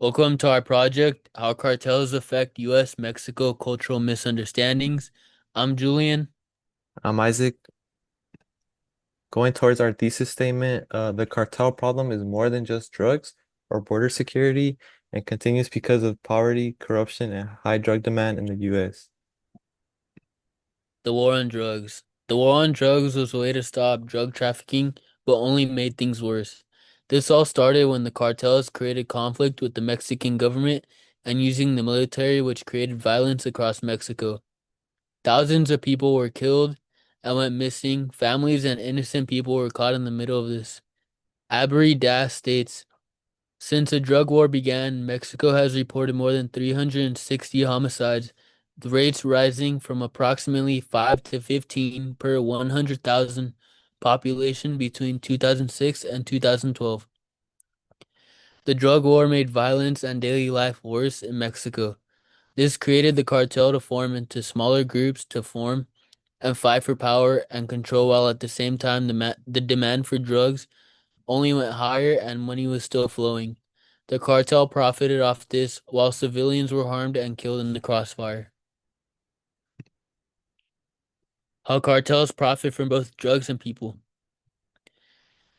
Welcome to our project, How Cartels Affect U.S.-Mexico Cultural Misunderstandings. I'm Julian. I'm Isaac. Going towards our thesis statement, the cartel problem is more than just drugs or border security and continues because of poverty, corruption, and high drug demand in the US. The War on Drugs. The war on drugs was a way to stop drug trafficking, but only made things worse. This all started when the cartels created conflict with the Mexican government and using the military, which created violence across Mexico. Thousands of people were killed and went missing. Families and innocent people were caught in the middle of this. Avery Das states, since the drug war began, Mexico has reported more than 360 homicides, the rates rising from approximately 5 to 15 per 100,000 population between 2006 and 2012. The drug war made violence and daily life worse in Mexico. This created the cartel to form into smaller groups to form and fight for power and control, while at the same time the demand for drugs only went higher and money was still flowing. The cartel profited off this while civilians were harmed and killed in the crossfire. How cartels profit from both drugs and people.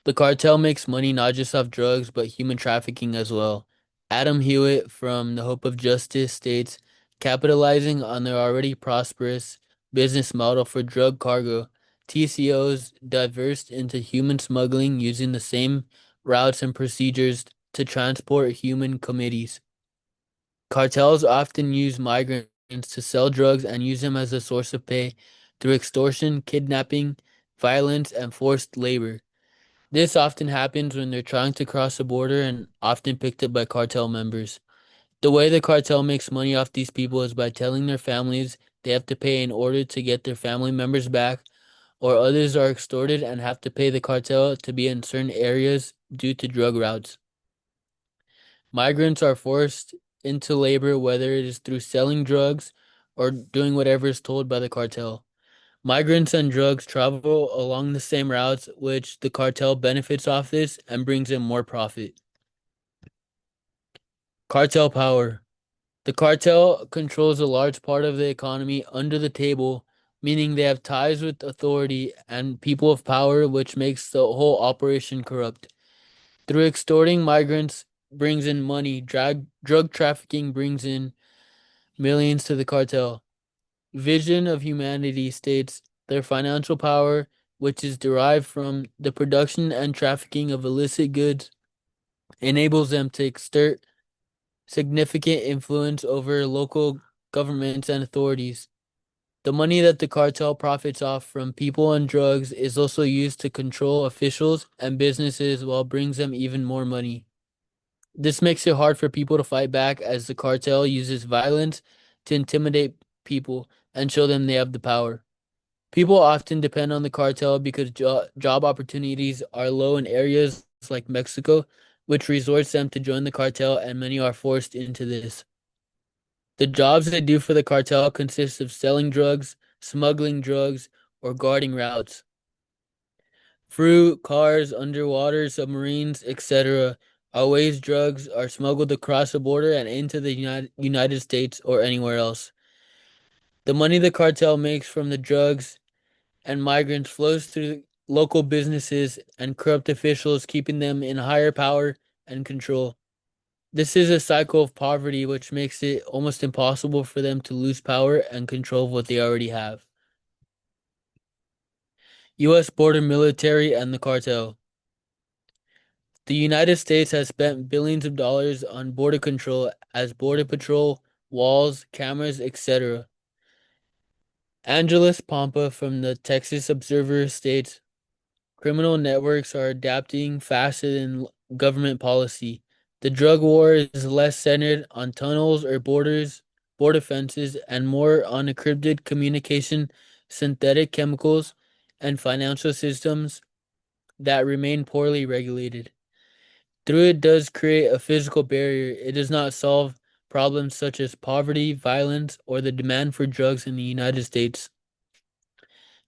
The cartel makes money not just off drugs but human trafficking as well. Adam Hewitt from The Hope of Justice states, capitalizing on their already prosperous business model for drug cargo, TCOs diversed into human smuggling using the same routes and procedures to transport human committees. Cartels often use migrants to sell drugs and use them as a source of pay through extortion, kidnapping, violence, and forced labor. This often happens when they're trying to cross the border and often picked up by cartel members. The way the cartel makes money off these people is by telling their families they have to pay in order to get their family members back, or others are extorted and have to pay the cartel to be in certain areas due to drug routes. Migrants are forced into labor, whether it is through selling drugs or doing whatever is told by the cartel. Migrants and drugs travel along the same routes, which the cartel benefits off this and brings in more profit. Cartel power. The cartel controls a large part of the economy under the table, meaning they have ties with authority and people of power, which makes the whole operation corrupt. Through extorting migrants brings in money, drug trafficking brings in millions to the cartel. Vision of Humanity states their financial power, which is derived from the production and trafficking of illicit goods, enables them to exert significant influence over local governments and authorities. The money that the cartel profits off from people and drugs is also used to control officials and businesses while brings them even more money. This makes it hard for people to fight back as the cartel uses violence to intimidate people and show them they have the power. People often depend on the cartel because job opportunities are low in areas like Mexico, which resorts them to join the cartel, and many are forced into this. The jobs they do for the cartel consist of selling drugs, smuggling drugs, or guarding routes. Fruit, cars, underwater submarines, etc. are ways drugs are smuggled across the border and into the United States or anywhere else. The money the cartel makes from the drugs and migrants flows through local businesses and corrupt officials, keeping them in higher power and control. This is a cycle of poverty, which makes it almost impossible for them to lose power and control of what they already have. U.S. border military and the cartel. The United States has spent billions of dollars on border control as border patrol, walls, cameras, etc. Angeles Pampa from the Texas Observer states, criminal networks are adapting faster than government policy. The drug war is less centered on tunnels or border fences, and more on encrypted communication, synthetic chemicals, and financial systems that remain poorly regulated. Through it does create a physical barrier, it does not solve problems such as poverty, violence, or the demand for drugs in the United States.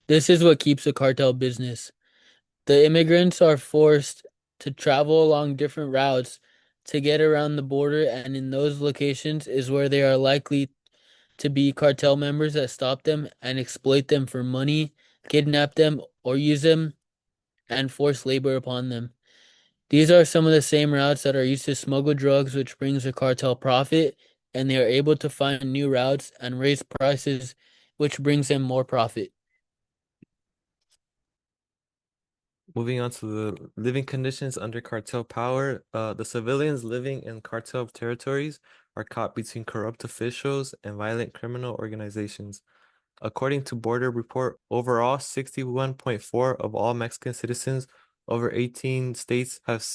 This is what keeps the cartel business. The immigrants are forced to travel along different routes to get around the border, and in those locations is where they are likely to be cartel members that stop them and exploit them for money, kidnap them, or use them and force labor upon them. These are some of the same routes that are used to smuggle drugs, which brings the cartel profit, and they are able to find new routes and raise prices, which brings them more profit. Moving on to the living conditions under cartel power, the civilians living in cartel territories are caught between corrupt officials and violent criminal organizations. According to Border Report, overall, 61.4 of all Mexican citizens over 18 states have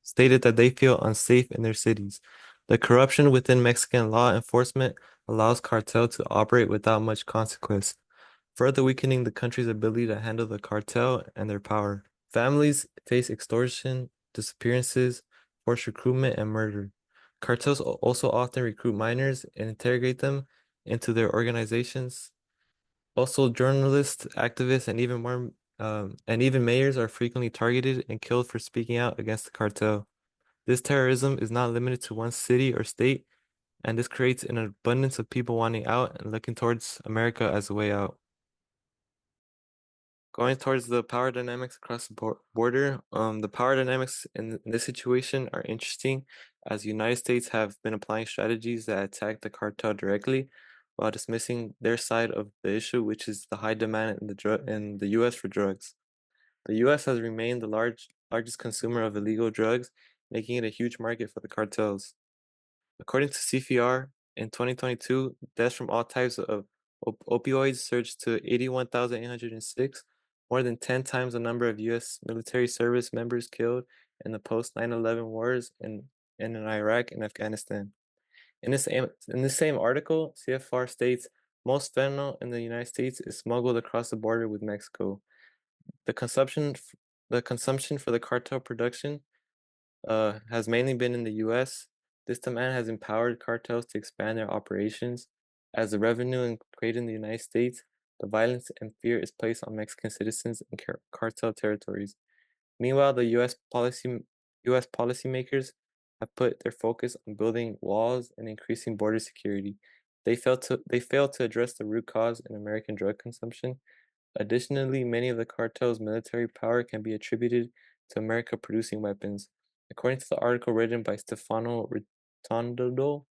stated that they feel unsafe in their cities. The corruption within Mexican law enforcement allows cartel to operate without much consequence, further weakening the country's ability to handle the cartel and their power. Families face extortion, disappearances, forced recruitment, and murder. Cartels also often recruit minors and interrogate them into their organizations. Also, journalists, activists, and even mayors are frequently targeted and killed for speaking out against the cartel. This terrorism is not limited to one city or state, and this creates an abundance of people wanting out and looking towards America as a way out. Going towards the power dynamics across the border, the power dynamics in this situation are interesting, as the United States have been applying strategies that attack the cartel directly, while dismissing their side of the issue, which is the high demand in the U.S. for drugs. The U.S. has remained the largest consumer of illegal drugs, making it a huge market for the cartels. According to CFR, in 2022, deaths from all types of opioids surged to 81,806, more than 10 times the number of U.S. military service members killed in the post 9/11 wars in Iraq and Afghanistan. In this same article, CFR states most fentanyl in the United States is smuggled across the border with Mexico. The consumption, the consumption for the cartel production has mainly been in the US. This demand has empowered cartels to expand their operations. As the revenue created in the United States, the violence and fear is placed on Mexican citizens in cartel territories. Meanwhile, the US policymakers have put their focus on building walls and increasing border security. They failed to address the root cause in American drug consumption. Additionally, many of the cartel's military power can be attributed to America producing weapons. According to the article written by Stefano Ritondo,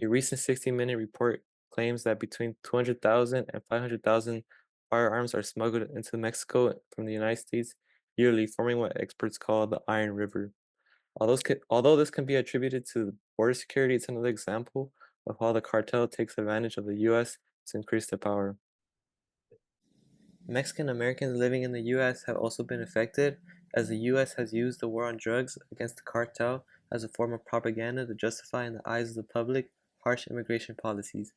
a recent 60-minute report claims that between 200,000 and 500,000 firearms are smuggled into Mexico from the United States yearly, forming what experts call the Iron River. Although this can be attributed to border security, it's another example of how the cartel takes advantage of the U.S. to increase their power. Mexican Americans living in the U.S. have also been affected, as the U.S. has used the war on drugs against the cartel as a form of propaganda to justify in the eyes of the public harsh immigration policies.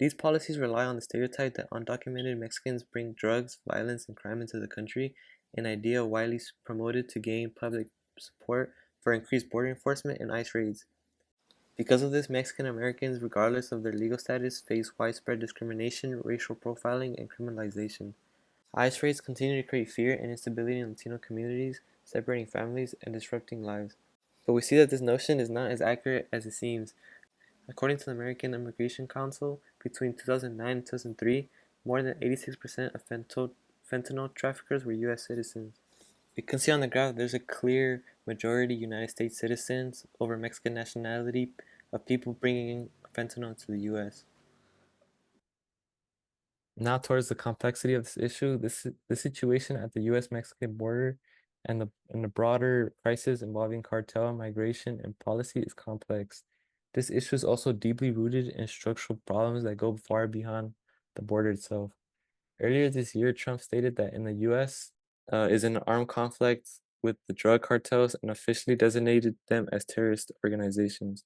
These policies rely on the stereotype that undocumented Mexicans bring drugs, violence, and crime into the country, an idea widely promoted to gain public support for increased border enforcement and ICE raids. Because of this, Mexican Americans, regardless of their legal status, face widespread discrimination, racial profiling, and criminalization. ICE raids continue to create fear and instability in Latino communities, separating families and disrupting lives. But we see that this notion is not as accurate as it seems. According to the American Immigration Council, between 2009 and 2003, more than 86% of fentanyl traffickers were U.S. citizens. You can see on the graph there's a clear majority United States citizens over Mexican nationality of people bringing in fentanyl to the U.S. Now towards the complexity of this issue, the situation at the U.S.-Mexican border and the broader crisis involving cartel migration and policy is complex. This issue is also deeply rooted in structural problems that go far beyond the border itself. Earlier this year, Trump stated that in the U.S. Is in an armed conflict with the drug cartels and officially designated them as terrorist organizations.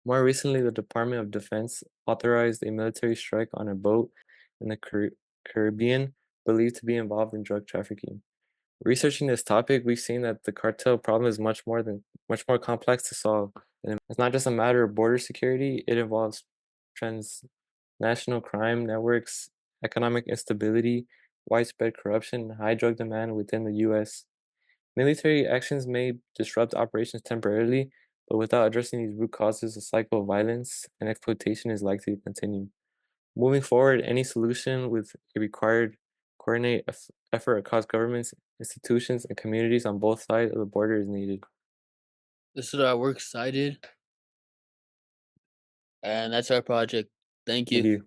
More recently, the Department of Defense authorized a military strike on a boat in the Caribbean believed to be involved in drug trafficking. Researching this topic, we've seen that the cartel problem is much more complex to solve. And it's not just a matter of border security, it involves transnational crime networks, economic instability, widespread corruption, and high drug demand within the US. Military actions may disrupt operations temporarily, But without addressing these root causes, a cycle of violence and exploitation is likely to continue. Moving forward, any solution with a required coordinated effort across governments, institutions, and communities on both sides of the border is needed. This is our works cited, and that's our project. Thank Thank you. you.